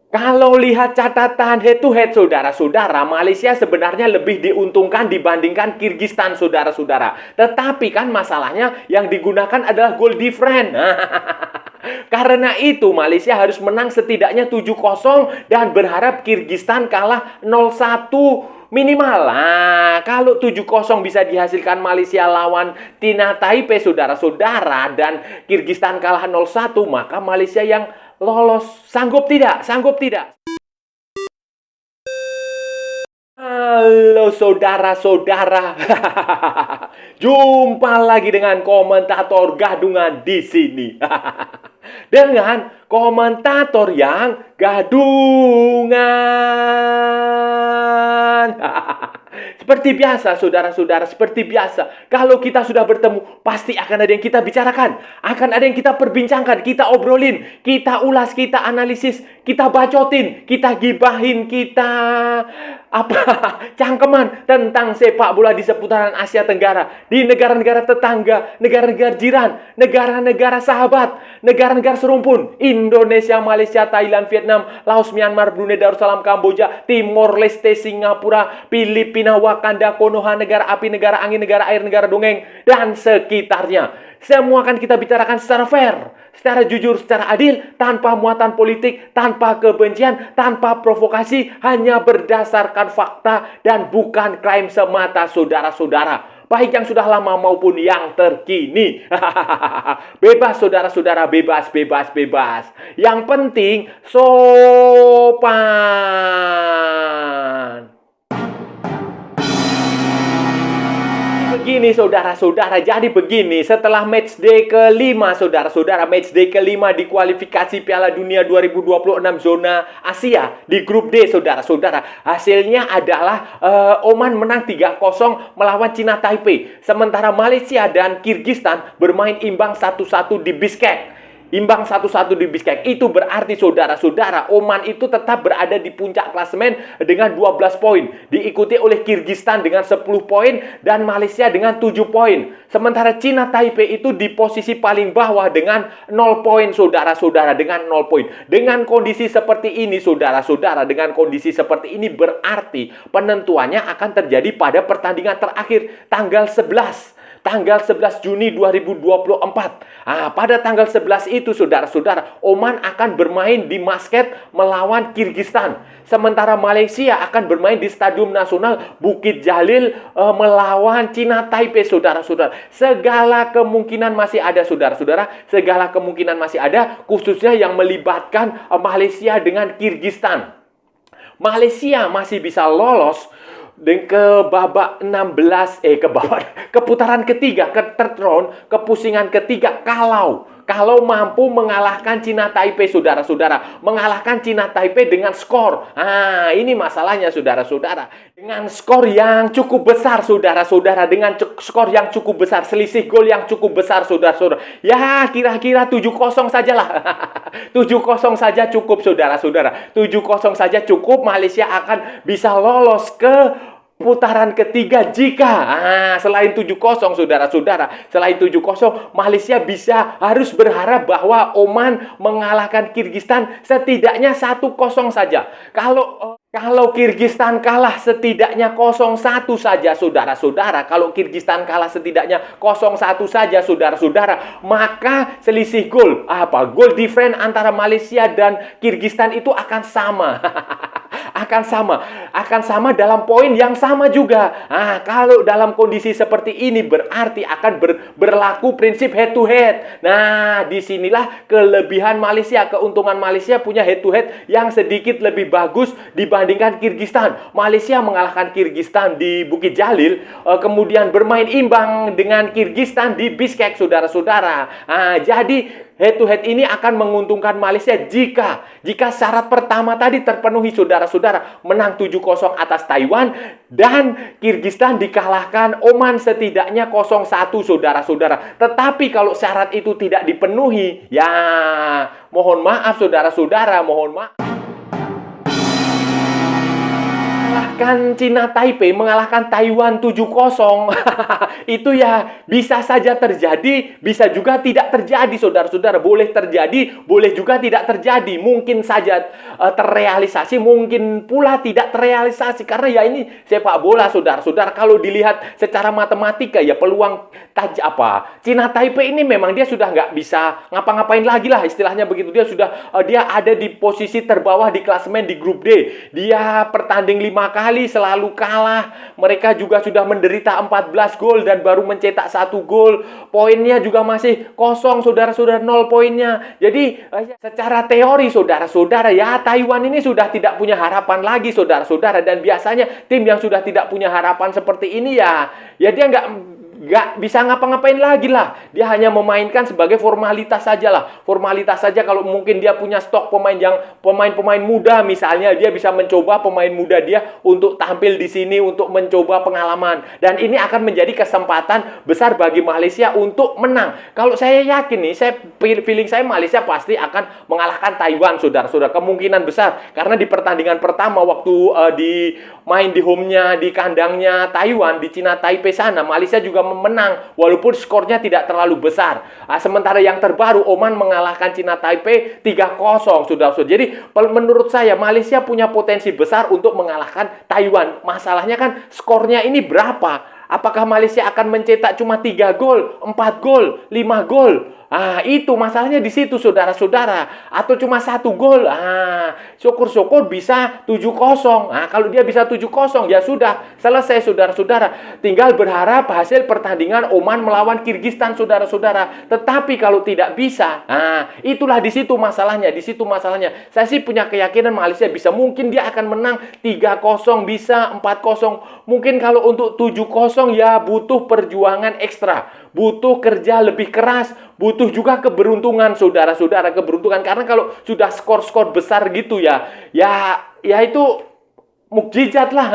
Kalau lihat catatan head to head, saudara-saudara, Malaysia sebenarnya lebih diuntungkan dibandingkan Kyrgyzstan, saudara-saudara. Tetapi kan masalahnya yang digunakan adalah goal difference. Karena itu Malaysia harus menang setidaknya 7-0 dan berharap Kyrgyzstan kalah 0-1 minimal. Nah, kalau 7-0 bisa dihasilkan Malaysia lawan Tina Taipei, saudara-saudara, dan Kyrgyzstan kalah 0-1, maka Malaysia yang lolos. Sanggup tidak? Sanggup tidak? Halo saudara-saudara. Jumpa lagi dengan komentator gadungan di sini. Dengan komentator yang gadungan. Seperti biasa, saudara-saudara, seperti biasa. Kalau kita sudah bertemu, pasti akan ada yang kita bicarakan. Akan ada yang kita perbincangkan, kita obrolin, kita ulas, kita analisis, kita bacotin, kita gibahin, kita cangkeman tentang sepak bola di seputaran Asia Tenggara, di negara-negara tetangga, negara-negara jiran, negara-negara sahabat, negara-negara serumpun, Indonesia, Malaysia, Thailand, Vietnam, Laos, Myanmar, Brunei Darussalam, Kamboja, Timor Leste, Singapura, Filipina, Wakanda, Konoha, negara api, negara angin, negara air, negara dongeng, dan sekitarnya. Semua akan kita bicarakan secara fair, secara jujur, secara adil, tanpa muatan politik, tanpa kebencian, tanpa provokasi, hanya berdasarkan fakta dan bukan klaim semata, saudara-saudara. Baik yang sudah lama maupun yang terkini. Bebas, saudara-saudara, bebas, bebas, bebas. Yang penting sopan. Begini saudara-saudara, jadi begini, setelah matchday kelima saudara-saudara, matchday kelima di kualifikasi Piala Dunia 2026 zona Asia di grup D saudara-saudara, hasilnya adalah Oman menang 3-0 melawan Cina Taipei, sementara Malaysia dan Kyrgyzstan bermain imbang 1-1 di Bishkek. Imbang 1-1 di Bishkek. Itu berarti saudara-saudara, Oman itu tetap berada di puncak klasemen dengan 12 poin. Diikuti oleh Kyrgyzstan dengan 10 poin dan Malaysia dengan 7 poin. Sementara Cina Taipei itu di posisi paling bawah dengan 0 poin saudara-saudara, dengan 0 poin. Dengan kondisi seperti ini saudara-saudara, dengan kondisi seperti ini berarti penentuannya akan terjadi pada pertandingan terakhir tanggal 11 Juni 2024. Pada tanggal 11 itu, saudara-saudara, Oman akan bermain di Muscat melawan Kyrgyzstan. Sementara Malaysia akan bermain di Stadium Nasional Bukit Jalil melawan Cina Taipei, saudara-saudara. Segala kemungkinan masih ada, saudara-saudara. Segala kemungkinan masih ada, khususnya yang melibatkan Malaysia dengan Kyrgyzstan. Malaysia masih bisa lolos ke babak 16 ke putaran ketiga, ke third round, ke pusingan ketiga kalau mampu mengalahkan Cina Taipei, saudara-saudara, mengalahkan Cina Taipei dengan skor. Ini masalahnya, saudara-saudara. Dengan skor yang cukup besar, saudara-saudara, dengan skor yang cukup besar, selisih gol yang cukup besar, saudara-saudara. Ya, kira-kira 7-0 sajalah. 7-0 saja cukup, saudara-saudara. 7-0 saja cukup, Malaysia akan bisa lolos ke putaran ketiga jika selain 7-0 saudara-saudara, selain 7-0 Malaysia harus berharap bahwa Oman mengalahkan Kyrgyzstan setidaknya 1-0 saja. Kalau Kyrgyzstan kalah setidaknya 0-1 saja, saudara-saudara. Kalau Kyrgyzstan kalah setidaknya 0-1 saja, saudara-saudara, maka selisih gol, gol difference antara Malaysia dan Kyrgyzstan itu akan sama. akan sama dalam poin yang sama juga. Kalau dalam kondisi seperti ini berarti akan berlaku prinsip head to head. Disinilah kelebihan Malaysia, keuntungan Malaysia punya head to head yang sedikit lebih bagus dibandingkan Kyrgyzstan. Malaysia mengalahkan Kyrgyzstan di Bukit Jalil, kemudian bermain imbang dengan Kyrgyzstan di Bishkek, saudara-saudara. Jadi head to head ini akan menguntungkan Malaysia jika syarat pertama tadi terpenuhi, saudara-saudara, menang 7-0 atas Taiwan dan Kyrgyzstan dikalahkan Oman setidaknya 0-1, saudara-saudara. Tetapi kalau syarat itu tidak dipenuhi, ya mohon maaf, saudara-saudara, mohon maaf. mengalahkan Cina Taipei, mengalahkan Taiwan 7-0, itu ya bisa saja terjadi, bisa juga tidak terjadi, saudara-saudara. Boleh terjadi, boleh juga tidak terjadi. Mungkin saja terrealisasi, mungkin pula tidak terrealisasi. Karena ya ini sepak bola, saudara-saudara. Kalau dilihat secara matematika, ya peluang Cina Taipei ini memang dia sudah nggak bisa ngapa-ngapain lagi lah, istilahnya begitu. Dia ada di posisi terbawah di klasemen di grup D. Dia pertanding 5 kali selalu kalah. Mereka juga sudah menderita 14 gol dan baru mencetak 1 gol. Poinnya juga masih kosong, saudara-saudara, 0 poinnya. Jadi secara teori, saudara-saudara, ya Taiwan ini sudah tidak punya harapan lagi, saudara-saudara. Dan biasanya tim yang sudah tidak punya harapan seperti ini ya dia nggak bisa ngapa-ngapain lagi lah. Dia hanya memainkan sebagai formalitas saja lah. Formalitas saja. Kalau mungkin dia punya stok pemain-pemain muda misalnya, dia bisa mencoba pemain muda dia untuk tampil di sini, untuk mencoba pengalaman. Dan ini akan menjadi kesempatan besar bagi Malaysia untuk menang. Kalau saya yakin nih, feeling saya Malaysia pasti akan mengalahkan Taiwan, saudara-saudara. Kemungkinan besar. Karena di pertandingan pertama waktu main di home-nya, di kandangnya Taiwan, di Cina Taipei sana, Malaysia juga menang walaupun skornya tidak terlalu besar. Sementara yang terbaru Oman mengalahkan Cina Taipei 3-0, saudara-saudara. Jadi menurut saya Malaysia punya potensi besar untuk mengalahkan Taiwan. Masalahnya kan skornya ini berapa? Apakah Malaysia akan mencetak cuma 3 gol, 4 gol, 5 gol? Itu masalahnya di situ, saudara-saudara. Atau cuma 1 gol. Syukur-syukur bisa 7-0. Kalau dia bisa 7-0, ya sudah selesai, saudara-saudara. Tinggal berharap hasil pertandingan Oman melawan Kirgistan, saudara-saudara. Tetapi kalau tidak bisa, itulah di situ masalahnya. Di situ masalahnya. Saya sih punya keyakinan Malaysia bisa. Mungkin dia akan menang 3-0, bisa 4-0. Mungkin kalau untuk 7-0 ya butuh perjuangan ekstra. Butuh kerja lebih keras, butuh juga keberuntungan, saudara-saudara, keberuntungan. Karena kalau sudah skor-skor besar gitu ya itu mukjizat lah.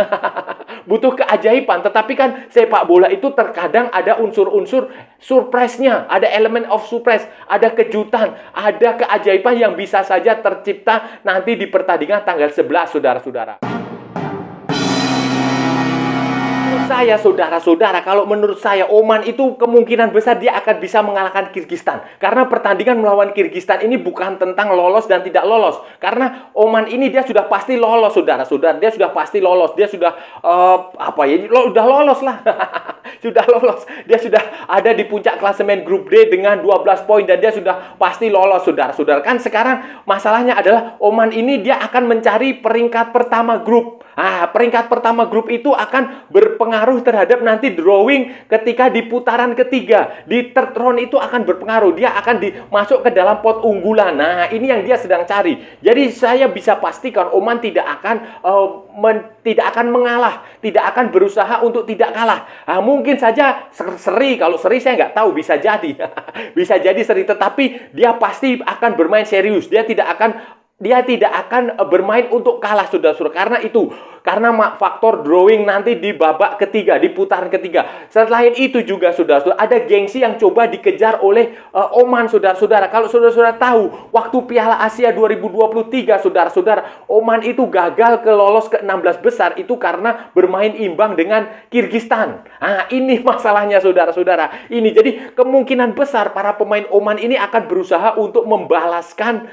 Butuh keajaiban. Tetapi kan sepak bola itu terkadang ada unsur-unsur surprise-nya, ada elemen of surprise, ada kejutan, ada keajaiban yang bisa saja tercipta nanti di pertandingan tanggal 11, saudara-saudara. Saya, saudara-saudara, kalau menurut saya Oman itu kemungkinan besar dia akan bisa mengalahkan Kirgistan. Karena pertandingan melawan Kirgistan ini bukan tentang lolos dan tidak lolos. Karena Oman ini dia sudah pasti lolos, saudara-saudara. Dia sudah pasti lolos. Dia sudah udah lolos lah. Sudah lolos. Dia sudah ada di puncak klasemen grup D dengan 12 poin dan dia sudah pasti lolos, saudara-saudara. Kan sekarang masalahnya adalah Oman ini dia akan mencari peringkat pertama grup. Peringkat pertama grup itu akan berpengaruh terhadap nanti drawing ketika di putaran ketiga. Di third round itu akan berpengaruh. Dia akan masuk ke dalam pot unggulan. Ini yang dia sedang cari. Jadi saya bisa pastikan Oman tidak akan mengalah. Tidak akan berusaha untuk tidak kalah. Mungkin saja seri. Kalau seri saya nggak tahu. Bisa jadi. Bisa jadi seri. Tetapi dia pasti akan bermain serius. Dia tidak akan bermain untuk kalah, saudara-saudara. Karena faktor drawing nanti di babak ketiga, di putaran ketiga. Selain itu juga, saudara-saudara, ada gengsi yang coba dikejar oleh Oman, saudara-saudara. Kalau saudara-saudara tahu, waktu Piala Asia 2023, saudara-saudara, Oman itu gagal lolos ke 16 besar itu karena bermain imbang dengan Kirgistan. Ini masalahnya, saudara-saudara. Ini jadi kemungkinan besar para pemain Oman ini akan berusaha untuk membalaskan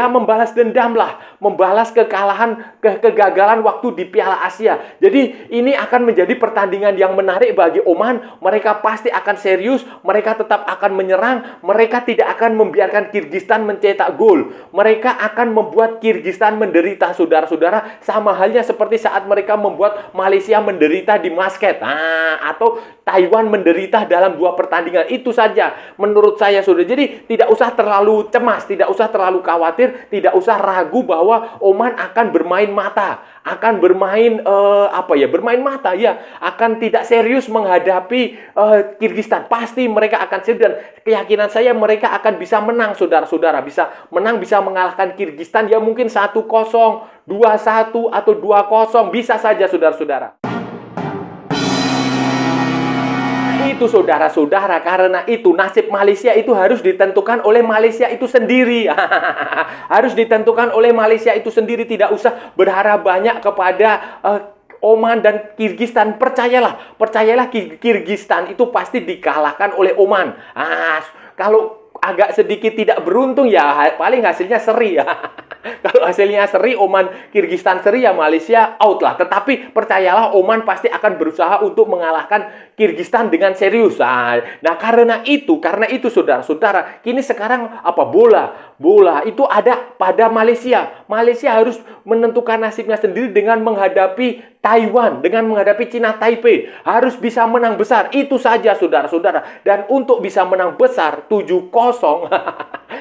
membalas dendam lah, membalas kegagalan waktu di Piala Asia. Jadi ini akan menjadi pertandingan yang menarik bagi Oman. Mereka pasti akan serius, mereka tetap akan menyerang, mereka tidak akan membiarkan Kirgistan mencetak gol. Mereka akan membuat Kirgistan menderita, saudara-saudara, sama halnya seperti saat mereka membuat Malaysia menderita di Muscat, atau Taiwan menderita dalam 2 pertandingan. Itu saja menurut saya, saudara. Jadi tidak usah terlalu cemas, tidak usah terlalu khawatir, tidak usah ragu bahwa Oman akan bermain mata, akan bermain akan tidak serius menghadapi Kirgistan. Pasti mereka akan serius dan keyakinan saya mereka akan bisa menang, saudara-saudara, bisa mengalahkan Kirgistan ya mungkin 1-0, 2-1 atau 2-0 bisa saja, saudara-saudara. Itu saudara-saudara, karena itu nasib Malaysia itu harus ditentukan oleh Malaysia itu sendiri. Harus ditentukan oleh Malaysia itu sendiri, tidak usah berharap banyak kepada Oman dan Kyrgyzstan. Percayalah Kyrgyzstan itu pasti dikalahkan oleh Oman. Kalau agak sedikit tidak beruntung ya paling hasilnya seri ya. Kalau hasilnya seri, Oman Kyrgyzstan seri, ya Malaysia out lah. Tetapi percayalah Oman pasti akan berusaha untuk mengalahkan Kyrgyzstan dengan serius. Nah, karena itu saudara-saudara, kini sekarang apa, bola itu ada pada Malaysia. Malaysia harus menentukan nasibnya sendiri dengan menghadapi Taiwan, dengan menghadapi Cina Taipei. Harus bisa menang besar. Itu saja saudara-saudara. Dan untuk bisa menang besar 7-0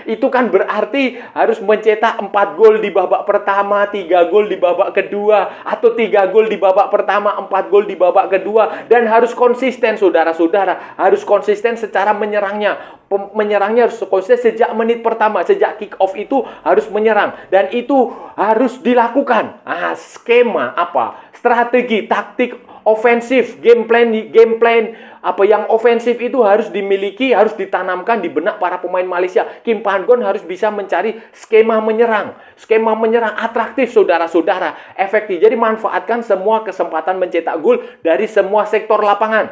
itu kan berarti harus mencetak 4 gol di babak pertama, 3 gol di babak kedua, atau 3 gol di babak pertama, 4 gol di babak kedua. Dan harus konsisten saudara-saudara. Harus konsisten secara menyerangnya. Menyerangnya harus konsisten sejak menit pertama, sejak kick off itu harus menyerang. Dan itu harus dilakukan. Skema apa? Strategi, taktik ofensif, game plan apa yang ofensif itu harus dimiliki, harus ditanamkan di benak para pemain Malaysia. Kim Pan-gon harus bisa mencari skema menyerang atraktif saudara-saudara, efektif. Jadi manfaatkan semua kesempatan mencetak gol dari semua sektor lapangan.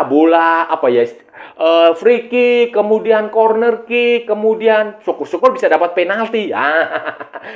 Bola free kick, kemudian corner kick, kemudian syukur-syukur bisa dapat penalti.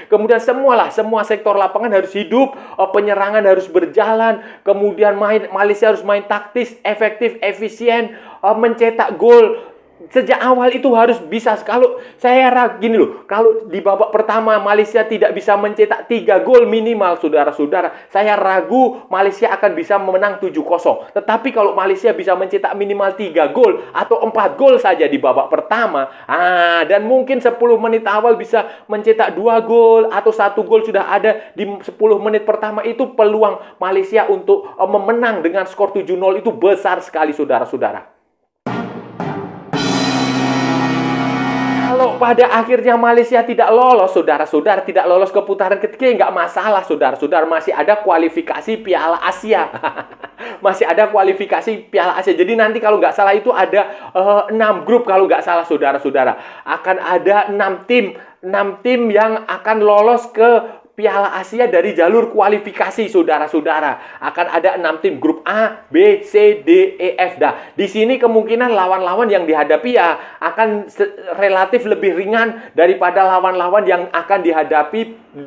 Kemudian semua sektor lapangan harus hidup, penyerangan harus berjalan, kemudian Malaysia harus main taktis, efektif, efisien, mencetak gol. Sejak awal itu harus bisa. Kalau saya gini loh, kalau di babak pertama Malaysia tidak bisa mencetak 3 gol minimal saudara-saudara, saya ragu Malaysia akan bisa memenang 7-0. Tetapi kalau Malaysia bisa mencetak minimal 3 gol atau 4 gol saja di babak pertama, dan mungkin 10 menit awal bisa mencetak 2 gol atau 1 gol sudah ada di 10 menit pertama, itu peluang Malaysia untuk memenang dengan skor 7-0 itu besar sekali saudara-saudara. Kalau pada akhirnya Malaysia tidak lolos, saudara-saudara, tidak lolos ke putaran ketiga, nggak masalah, saudara-saudara. Masih ada kualifikasi Piala Asia. Masih ada kualifikasi Piala Asia. Jadi nanti kalau nggak salah itu ada 6 grup kalau nggak salah, saudara-saudara. Akan ada 6 tim yang akan lolos ke Piala Asia dari jalur kualifikasi, saudara-saudara. Akan ada 6 tim, grup A, B, C, D, E, F. Di sini kemungkinan lawan-lawan yang dihadapi ya akan relatif lebih ringan daripada lawan-lawan yang akan dihadapi,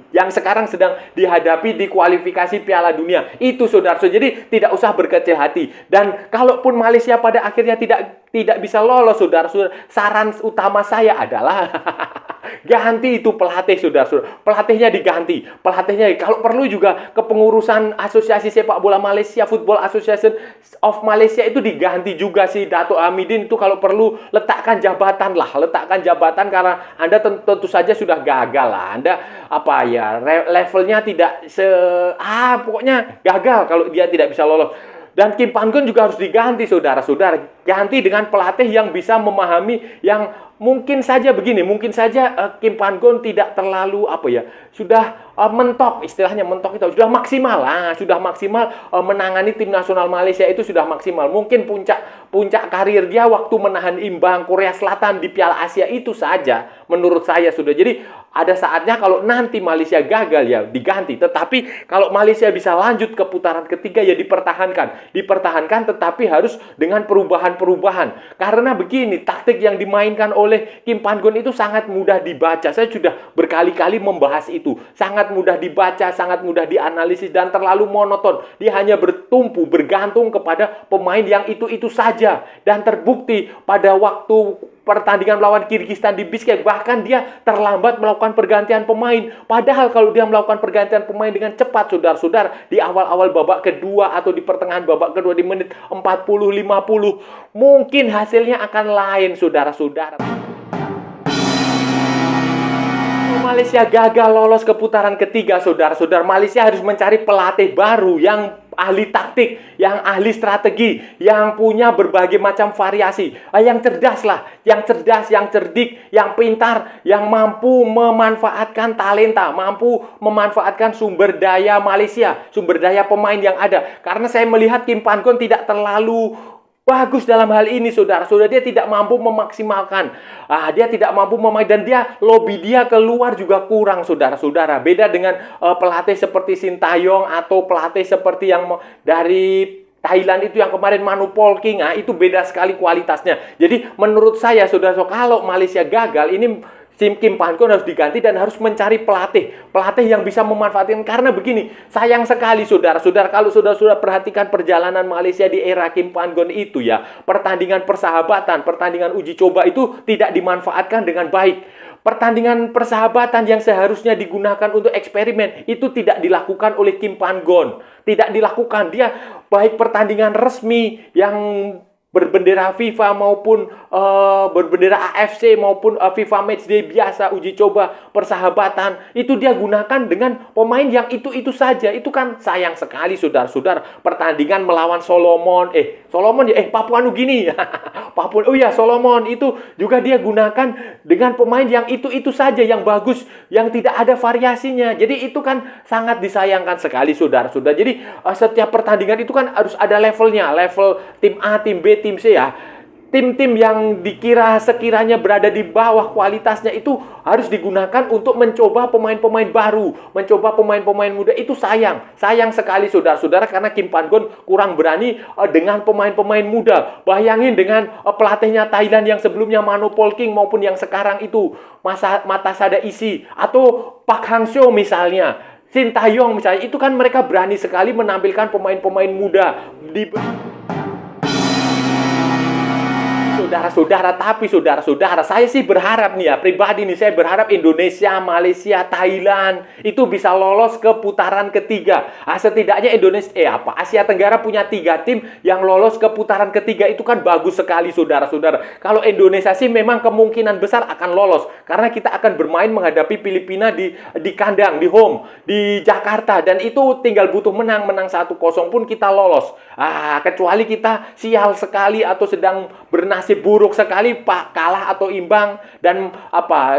yang sekarang sedang dihadapi di kualifikasi Piala Dunia. Itu saudara-saudara. Jadi tidak usah berkecil hati. Dan kalaupun Malaysia pada akhirnya tidak bisa lolos, saudara-saudara, saran utama saya adalah ganti itu pelatih, saudara-saudara. Pelatihnya diganti. Kalau perlu juga kepengurusan Asosiasi Sepak Bola Malaysia, Football Association of Malaysia itu diganti juga si Dato' Hamidin. Itu kalau perlu letakkan jabatan karena Anda tentu saja sudah gagal lah. Anda levelnya tidak pokoknya gagal kalau dia tidak bisa lolos. Dan Kim Pan-gon juga harus diganti, saudara-saudara. Ganti dengan pelatih yang bisa memahami, yang mungkin saja Kim Pan-gon tidak terlalu sudah mentok, istilahnya mentok itu sudah maksimal menangani tim nasional Malaysia itu sudah maksimal. Mungkin puncak karir dia waktu menahan imbang Korea Selatan di Piala Asia itu saja menurut saya sudah. Jadi ada saatnya kalau nanti Malaysia gagal ya diganti. Tetapi kalau Malaysia bisa lanjut ke putaran ketiga ya dipertahankan, tetapi harus dengan perubahan-perubahan. Karena begini, taktik yang dimainkan oleh Kim Pan-gon itu sangat mudah dibaca. Saya sudah berkali-kali membahas itu. Sangat mudah dibaca, sangat mudah dianalisis, dan terlalu monoton. Dia hanya bergantung kepada pemain yang itu-itu saja. Dan terbukti pada waktu pertandingan melawan Kyrgyzstan di Bishkek, bahkan dia terlambat melakukan pergantian pemain. Padahal kalau dia melakukan pergantian pemain dengan cepat, saudara-saudara, di awal-awal babak kedua atau di pertengahan babak kedua di menit 40-50, mungkin hasilnya akan lain, saudara-saudara. Malaysia gagal lolos ke putaran ketiga, saudara-saudara. Malaysia harus mencari pelatih baru yang ahli taktik, yang ahli strategi, yang punya berbagai macam variasi, yang cerdas, yang cerdik, yang pintar, yang mampu memanfaatkan talenta, mampu memanfaatkan sumber daya Malaysia, sumber daya pemain yang ada. Karena saya melihat Kim Pan-gon tidak terlalu bagus dalam hal ini, saudara-saudara. Dia tidak mampu memaksimalkan. Dia tidak mampu dan lobby dia keluar juga kurang, saudara-saudara. Beda dengan pelatih seperti Sintayong atau pelatih seperti yang dari Thailand itu yang kemarin Manu Polking. Itu beda sekali kualitasnya. Jadi menurut saya, saudara-saudara, kalau Malaysia gagal, ini Kim Pan-gon harus diganti dan harus mencari pelatih yang bisa memanfaatkan. Karena begini, sayang sekali saudara-saudara, kalau saudara-saudara perhatikan perjalanan Malaysia di era Kim Pan-gon itu ya, pertandingan persahabatan, pertandingan uji coba itu tidak dimanfaatkan dengan baik. Pertandingan persahabatan yang seharusnya digunakan untuk eksperimen itu tidak dilakukan oleh Kim Pan-gon. Tidak dilakukan. Dia baik pertandingan resmi yang berbendera FIFA maupun berbendera AFC maupun FIFA Matchday biasa, uji coba persahabatan, itu dia gunakan dengan pemain yang itu saja. Itu kan sayang sekali, saudara-saudara. Pertandingan melawan Papua Nugini. Solomon itu juga dia gunakan dengan pemain yang itu saja, yang bagus, yang tidak ada variasinya. Jadi itu kan sangat disayangkan sekali, saudara-saudara. Jadi setiap pertandingan itu kan harus ada levelnya, level tim A, tim B, tim C ya. Tim-tim yang sekiranya berada di bawah kualitasnya itu harus digunakan untuk mencoba pemain-pemain baru, mencoba pemain-pemain muda. Itu sayang sekali, saudara-saudara, karena Kim Pan-gon kurang berani dengan pemain-pemain muda. Bayangin dengan pelatihnya Thailand yang sebelumnya Manu Polking maupun yang sekarang itu Matasada Isi atau Park Hang-seo misalnya, Sintayong misalnya, itu kan mereka berani sekali menampilkan pemain-pemain muda di saudara-saudara, saya sih berharap nih ya, pribadi nih, saya berharap Indonesia, Malaysia, Thailand itu bisa lolos ke putaran ketiga. Setidaknya Asia Tenggara punya 3 tim yang lolos ke putaran ketiga, itu kan bagus sekali, saudara-saudara. Kalau Indonesia sih memang kemungkinan besar akan lolos, karena kita akan bermain menghadapi Filipina di kandang, di home, di Jakarta, dan itu tinggal butuh menang 1-0 pun kita lolos. Kecuali kita sial sekali atau sedang bernasib buruk sekali, kalah atau imbang, dan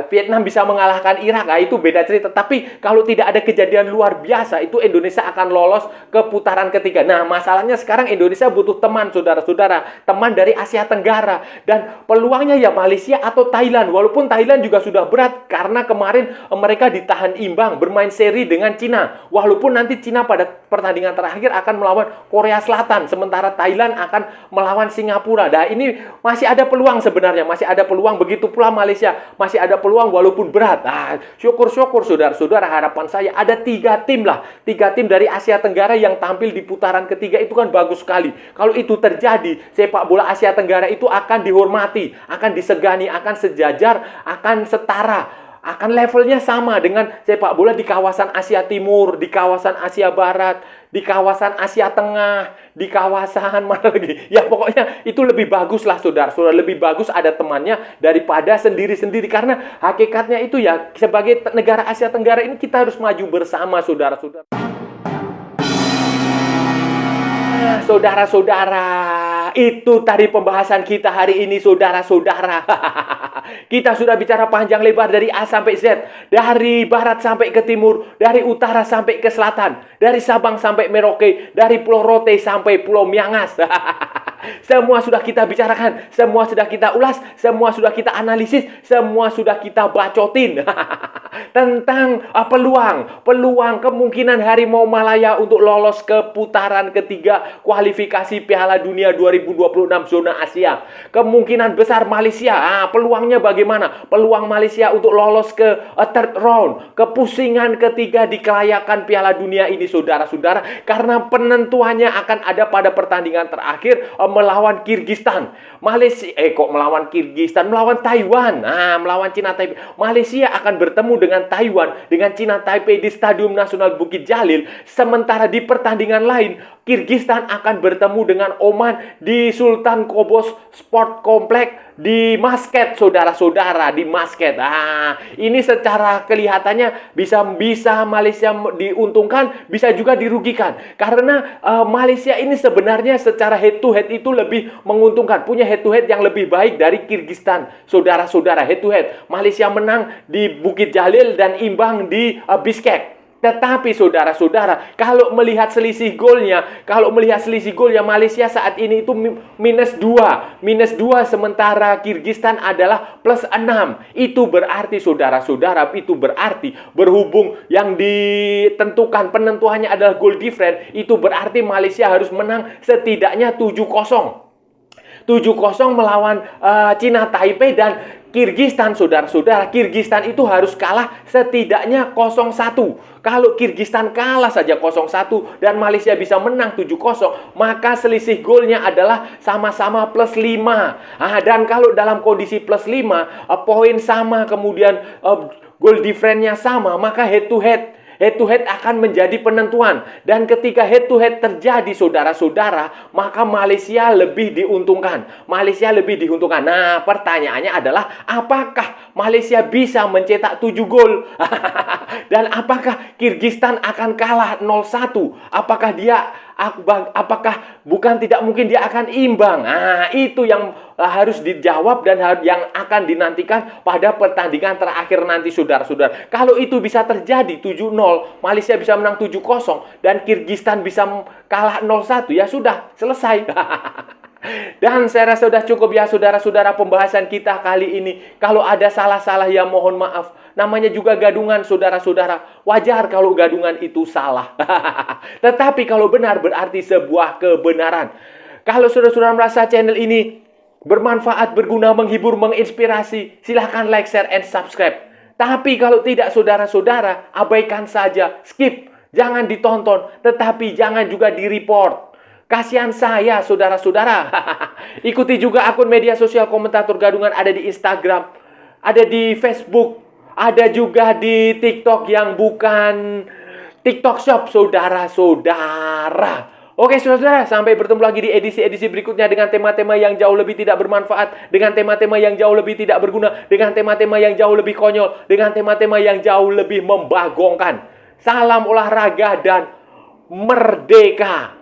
Vietnam bisa mengalahkan Irak, itu beda cerita. Tapi kalau tidak ada kejadian luar biasa, itu Indonesia akan lolos ke putaran ketiga. Nah, masalahnya sekarang Indonesia butuh teman, saudara-saudara, teman dari Asia Tenggara, dan peluangnya ya Malaysia atau Thailand. Walaupun Thailand juga sudah berat karena kemarin mereka ditahan imbang bermain seri dengan Cina. Walaupun nanti Cina pada pertandingan terakhir akan melawan Korea Selatan, sementara Thailand akan melawan Singapura. Nah, ini masih ada peluang sebenarnya, masih ada peluang. Begitu pula Malaysia, masih ada peluang walaupun berat. Syukur-syukur, saudara-saudara, harapan saya ada 3 tim lah. 3 tim dari Asia Tenggara yang tampil di putaran ketiga, itu kan bagus sekali. Kalau itu terjadi, sepak bola Asia Tenggara itu akan dihormati, akan disegani, akan sejajar, akan setara, akan levelnya sama dengan sepak bola di kawasan Asia Timur, di kawasan Asia Barat, di kawasan Asia Tengah, di kawasan mana lagi. Ya pokoknya itu lebih bagus lah, saudara-saudara. Lebih bagus ada temannya daripada sendiri-sendiri. Karena hakikatnya itu ya, sebagai negara Asia Tenggara ini kita harus maju bersama, saudara-saudara. Saudara-saudara, itu tadi pembahasan kita hari ini, saudara-saudara. Kita sudah bicara panjang lebar dari A sampai Z, dari barat sampai ke timur, dari utara sampai ke selatan, dari Sabang sampai Merauke, dari Pulau Rote sampai Pulau Miangas. Semua sudah kita bicarakan, semua sudah kita ulas, semua sudah kita analisis, semua sudah kita bacotin tentang peluang kemungkinan Harimau Malaya untuk lolos ke putaran ketiga kualifikasi Piala Dunia 2026 zona Asia. Kemungkinan besar Malaysia, peluangnya bagaimana? Peluang Malaysia untuk lolos ke third round, ke pusingan ketiga di kelayakan Piala Dunia ini, saudara-saudara, karena penentuannya akan ada pada pertandingan terakhir melawan Kyrgyzstan. Melawan Taiwan. Melawan Cina Taipei. Malaysia akan bertemu dengan Taiwan, dengan Cina Taipei di Stadium Nasional Bukit Jalil. Sementara di pertandingan lain, Kyrgyzstan akan bertemu dengan Oman di Sultan Qobos Sport Complex di Muscat, saudara-saudara, di Muscat. Ini secara kelihatannya bisa Malaysia diuntungkan, bisa juga dirugikan. Karena Malaysia ini sebenarnya secara head to head itu lebih menguntungkan, punya head to head yang lebih baik dari Kyrgyzstan, saudara-saudara. Head to head, Malaysia menang di Bukit Jalil dan imbang di Bishkek. Tetapi saudara-saudara, kalau melihat selisih golnya Malaysia saat ini itu minus 2. Minus 2 sementara Kyrgyzstan adalah plus 6. Itu berarti saudara-saudara, berhubung yang ditentukan penentuannya adalah goal difference, itu berarti Malaysia harus menang setidaknya 7-0. 7-0 melawan Cina Taipei, dan Kyrgyzstan, saudara-saudara, Kyrgyzstan itu harus kalah setidaknya 0-1. Kalau Kyrgyzstan kalah saja 0-1 dan Malaysia bisa menang 7-0, maka selisih golnya adalah sama-sama plus 5. Dan kalau dalam kondisi plus 5, poin sama, kemudian goal difference-nya sama, maka head to head akan menjadi penentuan. Dan ketika head to head terjadi, saudara-saudara, maka Malaysia lebih diuntungkan. Nah, pertanyaannya adalah, apakah Malaysia bisa mencetak 7 gol? Dan apakah Kyrgyzstan akan kalah 0-1? Apakah bukan tidak mungkin dia akan imbang? Nah, itu yang harus dijawab dan yang akan dinantikan pada pertandingan terakhir nanti, saudara-saudara. Kalau itu bisa terjadi 7-0, Malaysia bisa menang 7-0 dan Kyrgyzstan bisa kalah 0-1, ya sudah, selesai. Dan saya rasa sudah cukup ya saudara-saudara pembahasan kita kali ini. Kalau ada salah-salah ya mohon maaf. Namanya juga gadungan, saudara-saudara. Wajar kalau gadungan itu salah. Tetapi kalau benar berarti sebuah kebenaran. Kalau saudara-saudara merasa channel ini bermanfaat, berguna, menghibur, menginspirasi, silahkan like, share, and subscribe. Tapi kalau tidak saudara-saudara, abaikan saja, skip. Jangan ditonton, tetapi jangan juga di-report. Kasihan saya, saudara-saudara. Ikuti juga akun media sosial Komentator Gadungan, ada di Instagram, ada di Facebook, ada juga di TikTok yang bukan TikTok Shop, saudara-saudara. Oke, saudara-saudara, sampai bertemu lagi di edisi-edisi berikutnya dengan tema-tema yang jauh lebih tidak bermanfaat, dengan tema-tema yang jauh lebih tidak berguna, dengan tema-tema yang jauh lebih konyol, dengan tema-tema yang jauh lebih membagongkan. Salam olahraga dan merdeka!